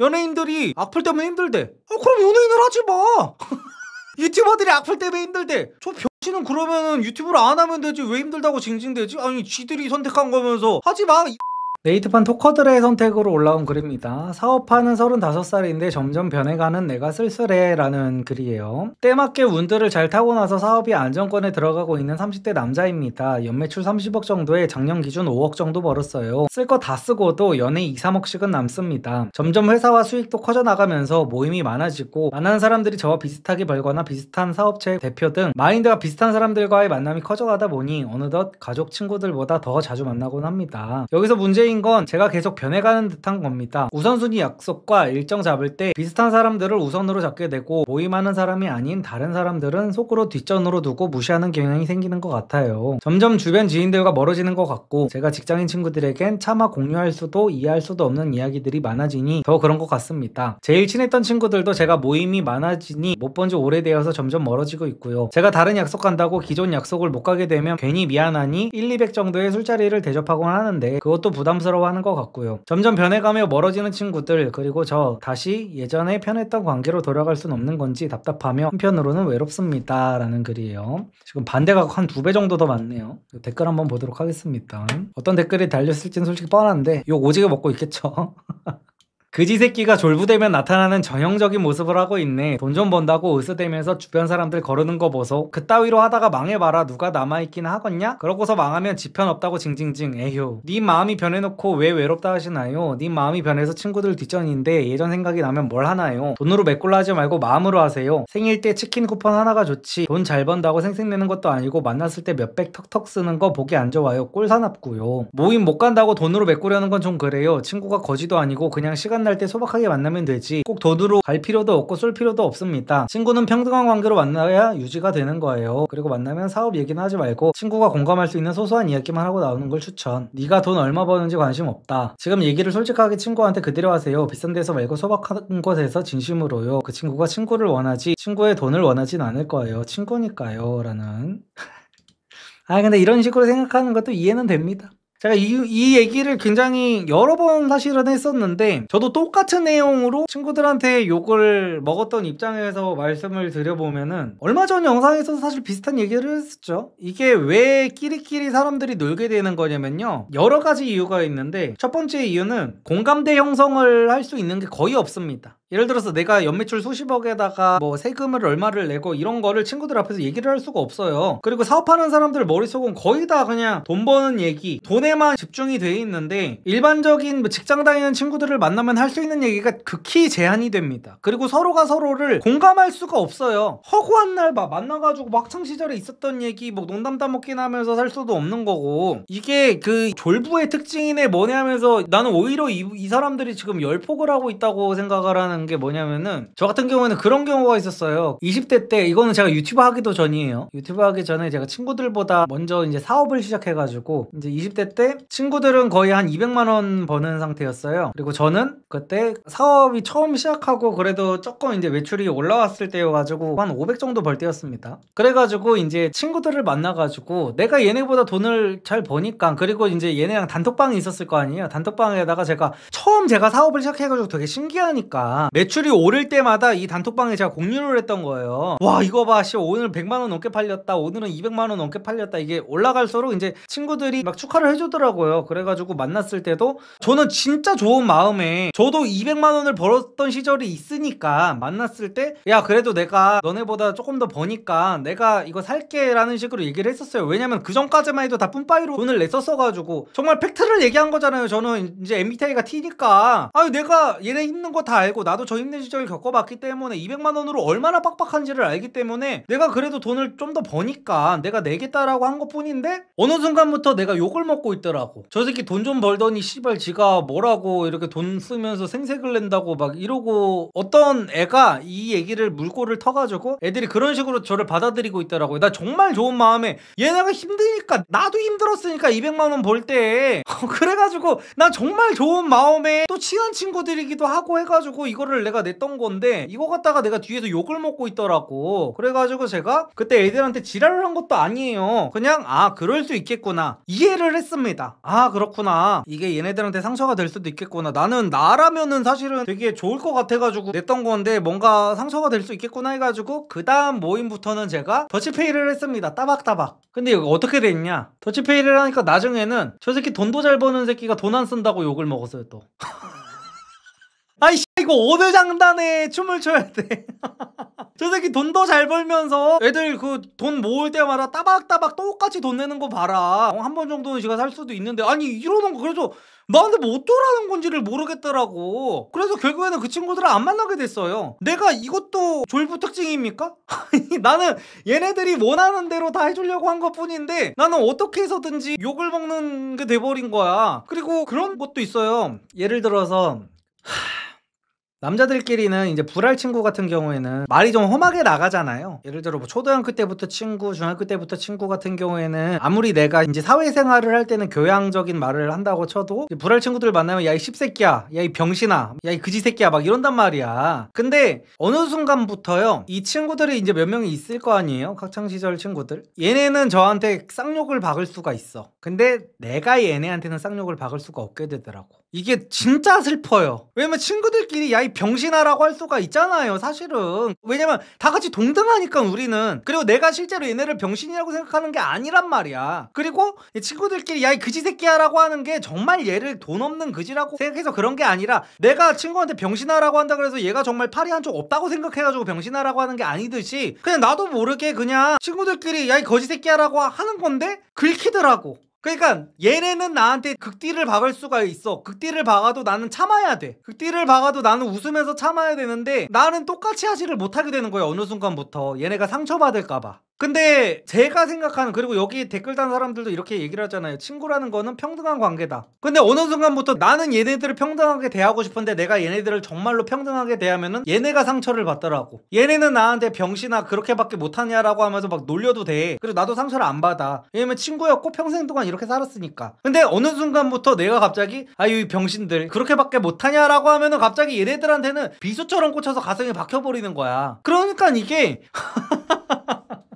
연예인들이 악플 때문에 힘들대. 그럼 연예인을 하지 마. 유튜버들이 악플 때문에 힘들대. 저 병신은 그러면은 유튜브를 안 하면 되지. 왜 힘들다고 징징대지? 아니 지들이 선택한 거면서 하지 마. 네이트판 토커들의 선택으로 올라온 글입니다. 사업하는 35살인데 점점 변해가는 내가 쓸쓸해 라는 글이에요. 때맞게 운들을 잘 타고 나서 사업이 안정권에 들어가고 있는 30대 남자입니다. 연매출 30억 정도에 작년 기준 5억 정도 벌었어요. 쓸 거 다 쓰고도 연에 2, 3억씩은 남습니다. 점점 회사와 수익도 커져나가면서 모임이 많아지고 만나는 사람들이 저와 비슷하게 벌거나 비슷한 사업체 대표 등 마인드가 비슷한 사람들과의 만남이 커져가다 보니 어느덧 가족 친구들보다 더 자주 만나곤 합니다. 여기서 문제인 건 제가 계속 변해가는 듯한 겁니다. 우선순위 약속과 일정 잡을 때 비슷한 사람들을 우선으로 잡게 되고 모임하는 사람이 아닌 다른 사람들은 속으로 뒷전으로 두고 무시하는 경향이 생기는 것 같아요. 점점 주변 지인들과 멀어지는 것 같고 제가 직장인 친구들에겐 차마 공유할 수도 이해할 수도 없는 이야기들이 많아지니 더 그런 것 같습니다. 제일 친했던 친구들도 제가 모임이 많아지니 못 본 지 오래되어서 점점 멀어지고 있고요. 제가 다른 약속 간다고 기존 약속을 못 가게 되면 괜히 미안하니 1, 200 정도의 술자리를 대접하곤 하는데 그것도 부담스러워하는 것 같고요. 점점 변해가며 멀어지는 친구들 그리고 저 다시 예전에 편했던 관계로 돌아갈 순 없는 건지 답답하며 한편으로는 외롭습니다 라는 글이에요. 지금 반대가 한 2배 정도 더 많네요. 댓글 한번 보도록 하겠습니다. 어떤 댓글이 달렸을지는 솔직히 뻔한데 욕 오지게 먹고 있겠죠. 그지 새끼가 졸부되면 나타나는 전형적인 모습을 하고 있네. 돈 좀 번다고 으스대면서 주변 사람들 거르는 거 보소. 그따위로 하다가 망해봐라. 누가 남아있긴 하겠냐? 그러고서 망하면 지편 없다고 징징징. 에휴. 님 마음이 변해놓고 왜 외롭다 하시나요? 님 마음이 변해서 친구들 뒷전인데 예전 생각이 나면 뭘 하나요? 돈으로 메꿀라 하지 말고 마음으로 하세요. 생일 때 치킨 쿠폰 하나가 좋지. 돈 잘 번다고 생색내는 것도 아니고 만났을 때 몇백 턱턱 쓰는 거 보기 안 좋아요. 꼴 사납고요. 모임 못 간다고 돈으로 메꾸려는 건 좀 그래요. 친구가 거지도 아니고 그냥 시간 날 때 소박하게 만나면 되지 꼭 돈으로 갈 필요도 없고 쏠 필요도 없습니다. 친구는 평등한 관계로 만나야 유지가 되는 거예요. 그리고 만나면 사업 얘기는 하지 말고 친구가 공감할 수 있는 소소한 이야기만 하고 나오는 걸 추천. 네가 돈 얼마 버는지 관심 없다. 지금 얘기를 솔직하게 친구한테 그대로 하세요. 비싼 데서 말고 소박한 곳에서 진심으로요. 그 친구가 친구를 원하지 친구의 돈을 원하진 않을 거예요. 친구니까요 라는 근데 이런 식으로 생각하는 것도 이해는 됩니다. 제가 이 얘기를 굉장히 여러 번 사실은 했었는데 저도 똑같은 내용으로 친구들한테 욕을 먹었던 입장에서 말씀을 드려보면은 얼마 전 영상에서 사실 비슷한 얘기를 했었죠. 이게 왜 끼리끼리 사람들이 놀게 되는 거냐면요, 여러 가지 이유가 있는데 첫 번째 이유는 공감대 형성을 할 수 있는 게 거의 없습니다. 예를 들어서 내가 연매출 수십억에다가 뭐 세금을 얼마를 내고 이런 거를 친구들 앞에서 얘기를 할 수가 없어요. 그리고 사업하는 사람들 머릿속은 거의 다 그냥 돈 버는 얘기, 돈에만 집중이 돼 있는데 일반적인 직장 다니는 친구들을 만나면 할 수 있는 얘기가 극히 제한이 됩니다. 그리고 서로가 서로를 공감할 수가 없어요. 허구한 날 만나가지고 막 학창시절에 있었던 얘기 뭐 농담 따먹긴 하면서 살 수도 없는 거고, 이게 그 졸부의 특징이네 뭐냐 하면서 나는 오히려 이 사람들이 지금 열폭을 하고 있다고 생각을 하는 게 뭐냐면은, 저 같은 경우에는 그런 경우가 있었어요. 20대 때, 이거는 제가 유튜브 하기도 전이에요. 유튜브 하기 전에 제가 친구들보다 먼저 이제 사업을 시작해가지고 이제 20대 때 친구들은 거의 한 200만 원 버는 상태였어요. 그리고 저는 그때 사업이 처음 시작하고 그래도 조금 이제 매출이 올라왔을 때여가지고 한 500 정도 벌 때였습니다. 그래가지고 이제 친구들을 만나가지고 내가 얘네보다 돈을 잘 버니까, 그리고 이제 얘네랑 단톡방이 있었을 거 아니에요. 단톡방에다가 제가 사업을 시작해가지고 되게 신기하니까 매출이 오를 때마다 이 단톡방에 제가 공유를 했던 거예요. 와 이거 봐, 오늘 100만 원 넘게 팔렸다, 오늘은 200만 원 넘게 팔렸다. 이게 올라갈수록 이제 친구들이 막 축하를 해주더라고요. 그래가지고 만났을 때도 저는 진짜 좋은 마음에, 저도 200만 원을 벌었던 시절이 있으니까 만났을 때 야 그래도 내가 너네보다 조금 더 버니까 내가 이거 살게 라는 식으로 얘기를 했었어요. 왜냐면 그 전까지만 해도 다 뿜빠이로 돈을 냈었어가지고 정말 팩트를 얘기한 거잖아요. 저는 이제 MBTI가 T니까 내가 얘네 힘든 거 다 알고 나도 저 힘든 시절을 겪어봤기 때문에 200만 원으로 얼마나 빡빡한지를 알기 때문에 내가 그래도 돈을 좀 더 버니까 내가 내겠다라고 한 것뿐인데, 어느 순간부터 내가 욕을 먹고 있더라고. 저 새끼 돈 좀 벌더니 씨발 지가 뭐라고 이렇게 돈 쓰면서 생색을 낸다고 막 이러고, 어떤 애가 이 얘기를 물꼬를 터가지고 애들이 그런 식으로 저를 받아들이고 있더라고요. 나 정말 좋은 마음에 얘네가 힘드니까 나도 힘들었으니까 200만 원 벌 때 그래가지고 난 정말 좋은 마음에 또 친한 친구들이기도 하고 해가지고 이거를 이거를 내가 냈던 건데 이거 갖다가 내가 뒤에서 욕을 먹고 있더라고. 그래가지고 제가 그때 애들한테 지랄을 한 것도 아니에요. 그냥 그럴 수 있겠구나 이해를 했습니다. 그렇구나, 이게 얘네들한테 상처가 될 수도 있겠구나, 나는 나라면은 사실은 되게 좋을 것 같아가지고 냈던 건데 뭔가 상처가 될 수 있겠구나 해가지고 그 다음 모임부터는 제가 더치페이를 했습니다. 따박따박. 근데 이거 어떻게 됐냐, 더치페이를 하니까 나중에는 저 새끼 돈도 잘 버는 새끼가 돈 안 쓴다고 욕을 먹었어요 또. 아이씨, 이거 어느 장단에 춤을 춰야 돼. 저 새끼 돈도 잘 벌면서 애들 그 돈 모을 때마다 따박따박 똑같이 돈 내는 거 봐라. 한 번 정도는 지가 살 수도 있는데 아니 이러는 거, 그래서 나한테 뭐 어쩌라는 건지를 모르겠더라고. 그래서 결국에는 그 친구들을 안 만나게 됐어요. 내가 이것도 졸부 특징입니까? 나는 얘네들이 원하는 대로 다 해주려고 한 것 뿐인데 나는 어떻게 해서든지 욕을 먹는 게 돼버린 거야. 그리고 그런 것도 있어요. 예를 들어서 남자들끼리는 이제 불알 친구 같은 경우에는 말이 좀 험하게 나가잖아요. 예를 들어 뭐 초등학교 때부터 친구, 중학교 때부터 친구 같은 경우에는 아무리 내가 이제 사회생활을 할 때는 교양적인 말을 한다고 쳐도 불알 친구들 만나면 야 이 씹새끼야, 야 이 병신아, 야 이 그지새끼야 막 이런단 말이야. 근데 어느 순간부터요, 이 친구들이 이제 몇 명이 있을 거 아니에요, 학창시절 친구들. 얘네는 저한테 쌍욕을 박을 수가 있어. 근데 내가 얘네한테는 쌍욕을 박을 수가 없게 되더라고. 이게 진짜 슬퍼요. 왜냐면 친구들끼리 야 이 병신아라고 할 수가 있잖아요 사실은. 왜냐면 다 같이 동등하니까 우리는. 그리고 내가 실제로 얘네를 병신이라고 생각하는 게 아니란 말이야. 그리고 친구들끼리 야 이 그지새끼야 라고 하는 게 정말 얘를 돈 없는 그지라고 생각해서 그런 게 아니라 내가 친구한테 병신아라고 한다 그래서 얘가 정말 팔이 한쪽 없다고 생각해가지고 병신아라고 하는 게 아니듯이 그냥 나도 모르게 그냥 친구들끼리 야 이 거지새끼야 라고 하는 건데 긁히더라고. 그러니까 얘네는 나한테 극딜을 박을 수가 있어. 극딜을 박아도 나는 참아야 돼. 극딜을 박아도 나는 웃으면서 참아야 되는데 나는 똑같이 하지를 못하게 되는 거야 어느 순간부터. 얘네가 상처받을까봐. 근데 제가 생각하는, 그리고 여기 댓글 단 사람들도 이렇게 얘기를 하잖아요. 친구라는 거는 평등한 관계다. 근데 어느 순간부터 나는 얘네들을 평등하게 대하고 싶은데 내가 얘네들을 정말로 평등하게 대하면은 얘네가 상처를 받더라고. 얘네는 나한테 병신아 그렇게밖에 못하냐라고 하면서 막 놀려도 돼. 그리고 나도 상처를 안 받아. 왜냐면 친구였고 평생 동안 이렇게 살았으니까. 근데 어느 순간부터 내가 갑자기 아유 이 병신들 그렇게밖에 못하냐라고 하면은 갑자기 얘네들한테는 비수처럼 꽂혀서 가슴에 박혀버리는 거야. 그러니까 이게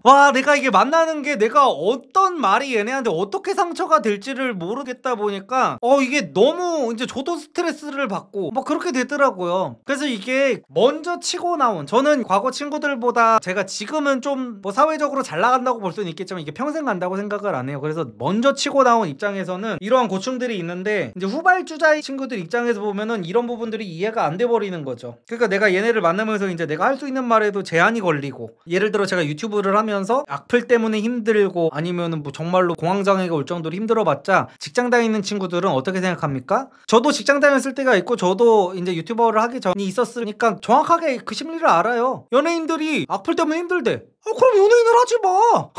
와, 내가 이게 만나는 게 내가 어떤 말이 얘네한테 어떻게 상처가 될지를 모르겠다 보니까 이게 너무 이제 저도 스트레스를 받고 뭐 그렇게 되더라고요. 그래서 이게 먼저 치고 나온, 저는 과거 친구들보다 제가 지금은 좀 뭐 사회적으로 잘 나간다고 볼 수는 있겠지만 이게 평생 간다고 생각을 안 해요. 그래서 먼저 치고 나온 입장에서는 이러한 고충들이 있는데 이제 후발주자의 친구들 입장에서 보면은 이런 부분들이 이해가 안 돼 버리는 거죠. 그러니까 내가 얘네를 만나면서 이제 내가 할 수 있는 말에도 제한이 걸리고, 예를 들어 제가 유튜브를 하면서 악플 때문에 힘들고 아니면은 뭐 정말로 공황장애가 올 정도로 힘들어봤자 직장 다니는 친구들은 어떻게 생각합니까? 저도 직장 다녔을 때가 있고 저도 이제 유튜버를 하기 전이 있었으니까 정확하게 그 심리를 알아요. 연예인들이 악플 때문에 힘들대. 그럼 연예인을 하지 마.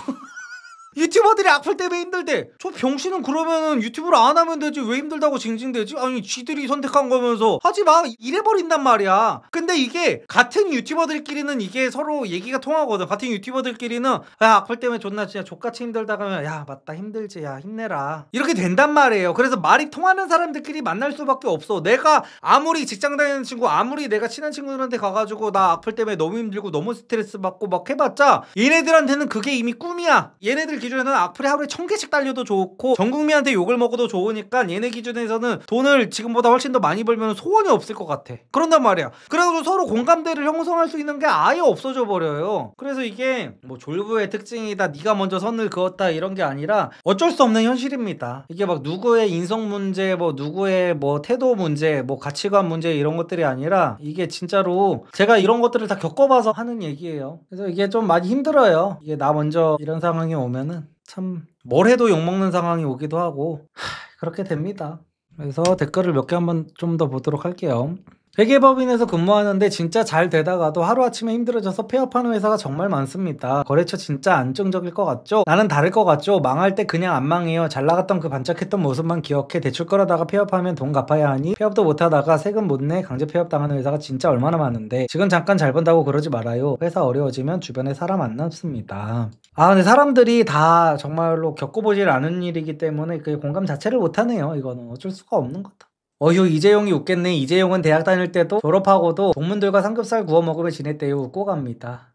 유튜버들이 악플 때문에 힘들대. 저 병신은 그러면은 유튜브를 안 하면 되지 왜 힘들다고 징징대지? 아니 지들이 선택한 거면서 하지마 이래버린단 말이야. 근데 이게 같은 유튜버들끼리는 이게 서로 얘기가 통하거든. 같은 유튜버들끼리는 야 악플 때문에 존나 진짜 족같이 힘들다가 하면 야 맞다 힘들지 야 힘내라 이렇게 된단 말이에요. 그래서 말이 통하는 사람들끼리 만날 수밖에 없어. 내가 아무리 직장 다니는 친구, 아무리 내가 친한 친구들한테 가가지고 나 악플 때문에 너무 힘들고 너무 스트레스 받고 막 해봤자 얘네들한테는 그게 이미 꿈이야. 얘네들 기준에는 악플이 하루에 1000개씩 달려도 좋고 전 국민한테 욕을 먹어도 좋으니까 얘네 기준에서는 돈을 지금보다 훨씬 더 많이 벌면 소원이 없을 것 같아. 그런단 말이야. 그래가지고 서로 공감대를 형성할 수 있는 게 아예 없어져 버려요. 그래서 이게 뭐 졸부의 특징이다, 네가 먼저 선을 그었다 이런 게 아니라 어쩔 수 없는 현실입니다. 이게 막 누구의 인성 문제, 뭐 누구의 뭐 태도 문제, 뭐 가치관 문제 이런 것들이 아니라 이게 진짜로 제가 이런 것들을 다 겪어봐서 하는 얘기예요. 그래서 이게 좀 많이 힘들어요. 이게 나 먼저 이런 상황이 오면은 참 뭘 해도 욕먹는 상황이 오기도 하고 그렇게 됩니다. 그래서 댓글을 몇 개 한번 좀 더 보도록 할게요. 회계법인에서 근무하는데 진짜 잘 되다가도 하루아침에 힘들어져서 폐업하는 회사가 정말 많습니다. 거래처 진짜 안정적일 것 같죠? 나는 다를 것 같죠? 망할 때 그냥 안 망해요. 잘 나갔던 그 반짝했던 모습만 기억해. 대출 끌어다가 폐업하면 돈 갚아야 하니 폐업도 못하다가 세금 못 내 강제 폐업당하는 회사가 진짜 얼마나 많은데 지금 잠깐 잘 번다고 그러지 말아요. 회사 어려워지면 주변에 사람 안 남습니다. 근데 사람들이 다 정말로 겪어보질 않은 일이기 때문에 그 공감 자체를 못하네요. 이거는 어쩔 수가 없는 거다. 어휴 이재용이 웃겠네. 이재용은 대학 다닐 때도 졸업하고도 동문들과 삼겹살 구워 먹으며 지냈대요. 웃고 갑니다.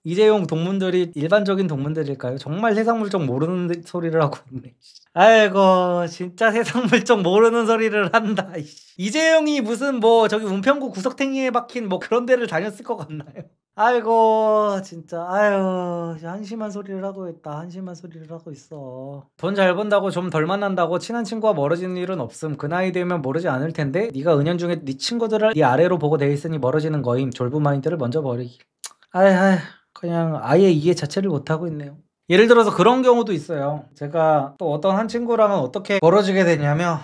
이재용 동문들이 일반적인 동문들일까요? 정말 세상 물정 모르는 소리를 하고 있네. 아이고 진짜 세상 물정 모르는 소리를 한다. 이재용이 무슨 뭐 저기 은평구 구석탱이에 박힌 뭐 그런 데를 다녔을 것 같나요? 아이고 진짜 아유 한심한 소리를 하고 있다. 한심한 소리를 하고 있어. 돈 잘 번다고 좀 덜 만난다고 친한 친구와 멀어지는 일은 없음. 그 나이 되면 모르지 않을 텐데 네가 은연중에 네 친구들을 네 아래로 보고 돼 있으니 멀어지는 거임. 졸부 마인드를 먼저 버리기. 아이 그냥 아예 이해 자체를 못하고 있네요. 예를 들어서 그런 경우도 있어요. 제가 또 어떤 한 친구랑은 어떻게 멀어지게 되냐면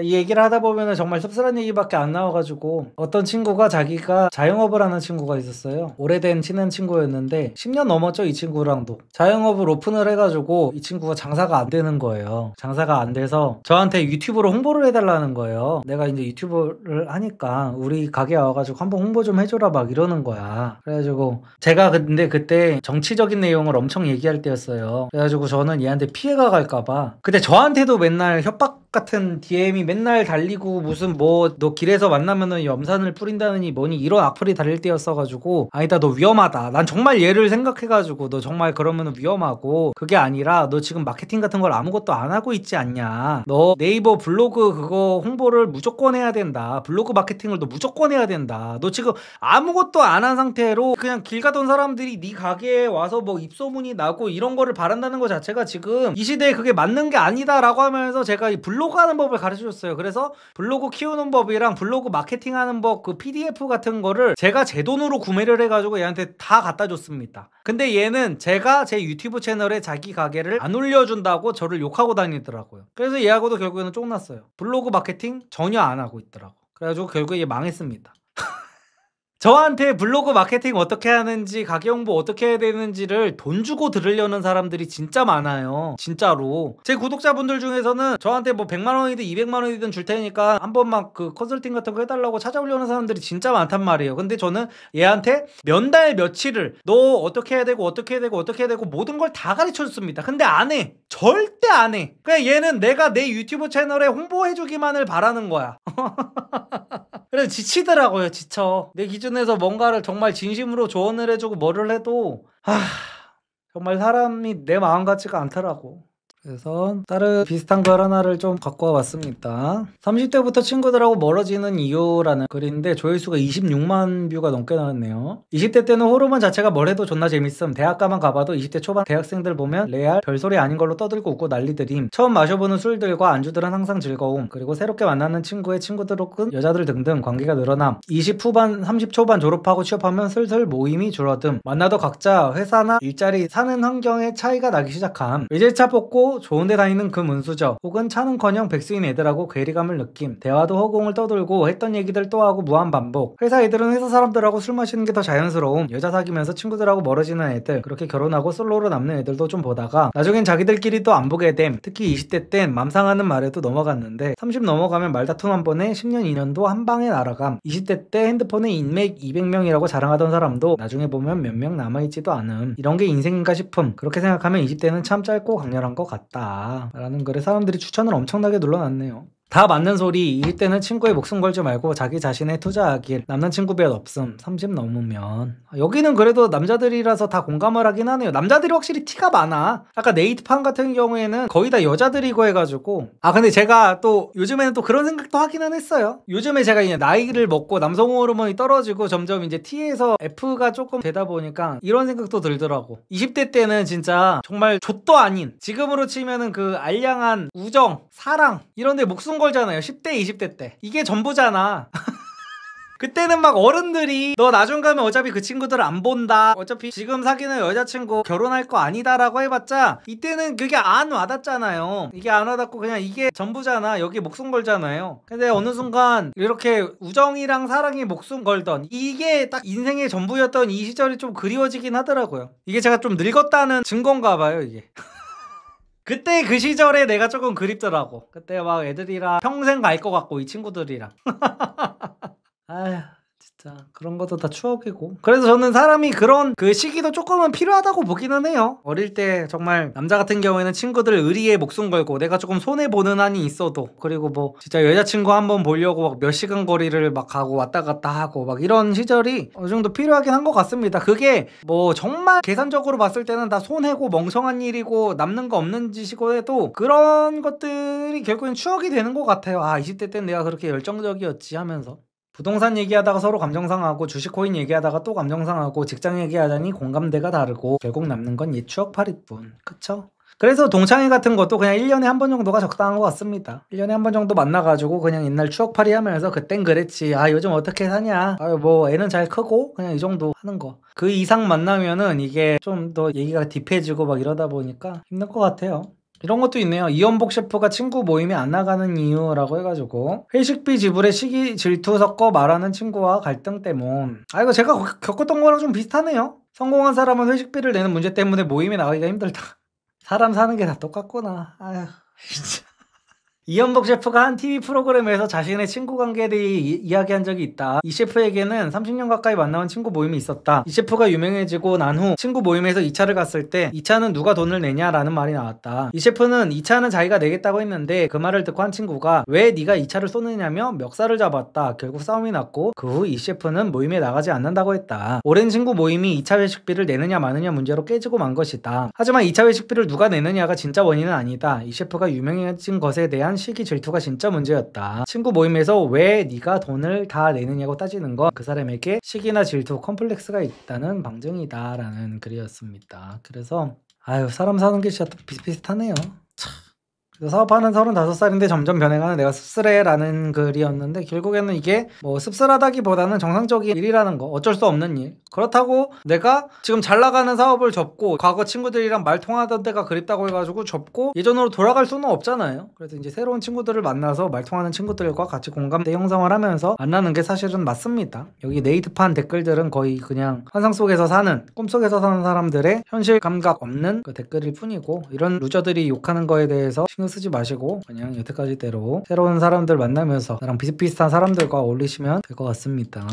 이 얘기를 하다 보면은 정말 씁쓸한 얘기밖에 안 나와가지고 어떤 친구가 자기가 자영업을 하는 친구가 있었어요. 오래된 친한 친구였는데 10년 넘었죠 이 친구랑도. 자영업을 오픈을 해가지고 이 친구가 장사가 안 되는 거예요. 장사가 안 돼서 저한테 유튜브로 홍보를 해달라는 거예요. 내가 이제 유튜브를 하니까 우리 가게 와가지고 한번 홍보 좀 해줘라 막 이러는 거야. 그래가지고 제가 근데 그때 정치적인 내용을 엄청 얘기할 때였어요. 그래가지고 저는 얘한테 피해가 갈까봐 그때 저한테도 맨날 협박 같은 DM이 맨날 달리고 무슨 뭐 너 길에서 만나면은 염산을 뿌린다느니 뭐니 이런 악플이 달릴 때였어가지고 아니다 너 위험하다. 난 정말 얘를 생각해가지고 너 정말 그러면은 위험하고 그게 아니라 너 지금 마케팅 같은 걸 아무것도 안 하고 있지 않냐. 너 네이버 블로그 그거 홍보를 무조건 해야 된다. 블로그 마케팅을 너 무조건 해야 된다. 너 지금 아무것도 안 한 상태로 그냥 길 가던 사람들이 네 가게에 와서 뭐 입소문이 나고 이런 거를 바란다는 것 자체가 지금 이 시대에 그게 맞는 게 아니다라고 하면서 제가 이 블로그 하는 법을 가르쳐줬어요. 그래서 블로그 키우는 법이랑 블로그 마케팅 하는 법 그 PDF 같은 거를 제가 제 돈으로 구매를 해가지고 얘한테 다 갖다 줬습니다. 근데 얘는 제가 제 유튜브 채널에 자기 가게를 안 올려준다고 저를 욕하고 다니더라고요. 그래서 얘하고도 결국에는 쫑났어요. 블로그 마케팅 전혀 안 하고 있더라고. 그래가지고 결국에 얘 망했습니다. 저한테 블로그 마케팅 어떻게 하는지 가게 홍보 어떻게 해야 되는지를 돈 주고 들으려는 사람들이 진짜 많아요. 진짜로. 제 구독자분들 중에서는 저한테 뭐 100만원이든 200만원이든 줄 테니까 한 번만 그 컨설팅 같은 거 해달라고 찾아오려는 사람들이 진짜 많단 말이에요. 근데 저는 얘한테 몇 달 며칠을 너 어떻게 해야 되고 어떻게 해야 되고 어떻게 해야 되고 모든 걸 다 가르쳐 줬습니다. 근데 안 해. 절대 안 해. 그냥 얘는 내가 내 유튜브 채널에 홍보해주기만을 바라는 거야. 그래서 지치더라고요. 지쳐. 내 기준에서 뭔가를 정말 진심으로 조언을 해주고 뭐를 해도 정말 사람이 내 마음 같지가 않더라고. 그래서 다른 비슷한 글 하나를 좀 갖고 와봤습니다. 30대부터 친구들하고 멀어지는 이유라는 글인데 조회수가 26만 뷰가 넘게 나왔네요. 20대 때는 호르몬 자체가 뭘 해도 존나 재밌음. 대학가만 가봐도 20대 초반 대학생들 보면 레알 별소리 아닌 걸로 떠들고 웃고 난리들임. 처음 마셔보는 술들과 안주들은 항상 즐거움. 그리고 새롭게 만나는 친구의 친구들 혹은 여자들 등등 관계가 늘어남. 20 후반 30 초반 졸업하고 취업하면 슬슬 모임이 줄어듦. 만나도 각자 회사나 일자리 사는 환경에 차이가 나기 시작함. 외제차 뽑고 좋은데 다니는 그 문수저 혹은 차는커녕 백수인 애들하고 괴리감을 느낌. 대화도 허공을 떠돌고 했던 얘기들 또 하고 무한반복. 회사 애들은 회사 사람들하고 술 마시는 게 더 자연스러움. 여자 사귀면서 친구들하고 멀어지는 애들, 그렇게 결혼하고 솔로로 남는 애들도 좀 보다가 나중엔 자기들끼리 또 안 보게 됨. 특히 20대 땐 맘상하는 말에도 넘어갔는데 30 넘어가면 말다툼 한 번에 10년 2년도 한 방에 날아감. 20대 때 핸드폰에 인맥 200명이라고 자랑하던 사람도 나중에 보면 몇 명 남아있지도 않음. 이런 게 인생인가 싶음. 그렇게 생각하면 20대는 참 짧고 강렬한 것 같다 라는 글에 사람들이 추천을 엄청나게 눌러놨네요. 다 맞는 소리. 20대는 친구의 목숨 걸지 말고 자기 자신에 투자하길. 남는 친구 별 없음. 30 넘으면. 여기는 그래도 남자들이라서 다 공감을 하긴 하네요. 남자들이 확실히 티가 많아. 아까 네이트판 같은 경우에는 거의 다 여자들이고 해가지고 근데 제가 또 요즘에는 또 그런 생각도 하기는 했어요. 요즘에 제가 이제 나이를 먹고 남성 호르몬이 떨어지고 점점 이제 T에서 F가 조금 되다 보니까 이런 생각도 들더라고. 20대 때는 진짜 정말 좆도 아닌 지금으로 치면은 그 알량한 우정, 사랑 이런 데 목숨 걸잖아요. 10대 20대 때 이게 전부잖아. 그때는 막 어른들이 너 나중 가면 어차피 그 친구들 안 본다, 어차피 지금 사귀는 여자친구 결혼할 거 아니다 라고 해봤자 이때는 그게 안 와닿잖아요. 이게 안 와닿고 그냥 이게 전부잖아. 여기 목숨 걸잖아요. 근데 어느 순간 이렇게 우정이랑 사랑이 목숨 걸던 이게 딱 인생의 전부였던 이 시절이 좀 그리워지긴 하더라고요. 이게 제가 좀 늙었다는 증거인가 봐요 이게. 그때 그 시절에 내가 조금 그립더라고. 그때 막 애들이랑 평생 갈 것 같고 이 친구들이랑. 아휴 진짜 그런 것도 다 추억이고. 그래서 저는 사람이 그런 그 시기도 조금은 필요하다고 보기는 해요. 어릴 때 정말 남자 같은 경우에는 친구들 의리에 목숨 걸고 내가 조금 손해보는 한이 있어도, 그리고 뭐 진짜 여자친구 한번 보려고 막 몇 시간 거리를 막 가고 왔다 갔다 하고 막 이런 시절이 어느 정도 필요하긴 한 것 같습니다. 그게 뭐 정말 계산적으로 봤을 때는 다 손해고 멍청한 일이고 남는 거 없는 짓이고 해도 그런 것들이 결국엔 추억이 되는 것 같아요. 아, 20대 땐 내가 그렇게 열정적이었지 하면서. 부동산 얘기하다가 서로 감정상하고, 주식 코인 얘기하다가 또 감정상하고, 직장 얘기하자니 공감대가 다르고, 결국 남는 건 옛 추억팔일 뿐. 그쵸? 그래서 동창회 같은 것도 그냥 1년에 한 번 정도가 적당한 것 같습니다. 1년에 한 번 정도 만나가지고 그냥 옛날 추억팔이 하면서 그땐 그랬지, 아 요즘 어떻게 사냐, 아 뭐 애는 잘 크고, 그냥 이 정도 하는 거. 그 이상 만나면은 이게 좀 더 얘기가 딥해지고 막 이러다 보니까 힘든 것 같아요. 이런 것도 있네요. 이연복 셰프가 친구 모임에 안 나가는 이유라고 해가지고, 회식비 지불에 시기 질투 섞어 말하는 친구와 갈등 때문. 아, 이거 제가 겪었던 거랑 좀 비슷하네요. 성공한 사람은 회식비를 내는 문제 때문에 모임에 나가기가 힘들다. 사람 사는 게 다 똑같구나. 아휴 진짜. 이연복 셰프가 한 TV 프로그램에서 자신의 친구 관계에 대해 이야기한 적이 있다. 이 셰프에게는 30년 가까이 만나온 친구 모임이 있었다. 이 셰프가 유명해지고 난 후 친구 모임에서 2차를 갔을 때 2차는 누가 돈을 내냐라는 말이 나왔다. 이 셰프는 2차는 자기가 내겠다고 했는데 그 말을 듣고 한 친구가 왜 네가 2차를 쏘느냐며 멱살을 잡았다. 결국 싸움이 났고 그 후 이 셰프는 모임에 나가지 않는다고 했다. 오랜 친구 모임이 2차 회식비를 내느냐 마느냐 문제로 깨지고 만 것이다. 하지만 2차 회식비를 누가 내느냐가 진짜 원인은 아니다. 이 셰프가 유명해진 것에 대한 시기 질투가 진짜 문제였다. 친구 모임에서 왜 네가 돈을 다 내느냐고 따지는 건 그 사람에게 시기나 질투, 컴플렉스가 있다는 방증이다 라는 글이었습니다. 그래서 아유, 사람 사는 게 진짜 비슷비슷하네요. 사업하는 35살인데 점점 변해가는 내가 씁쓸해 라는 글이었는데, 결국에는 이게 뭐 씁쓸하다기보다는 정상적인 일이라는 거, 어쩔 수 없는 일. 그렇다고 내가 지금 잘 나가는 사업을 접고 과거 친구들이랑 말 통하던 때가 그립다고 해가지고 접고 예전으로 돌아갈 수는 없잖아요. 그래서 이제 새로운 친구들을 만나서 말 통하는 친구들과 같이 공감대 형성을 하면서 만나는 게 사실은 맞습니다. 여기 네이트판 댓글들은 거의 그냥 환상 속에서 사는, 꿈속에서 사는 사람들의 현실 감각 없는 그 댓글일 뿐이고, 이런 루저들이 욕하는 거에 대해서 신경 쓰지 마시고 그냥 여태까지대로 새로운 사람들 만나면서 나랑 비슷비슷한 사람들과 어울리시면 될 것 같습니다.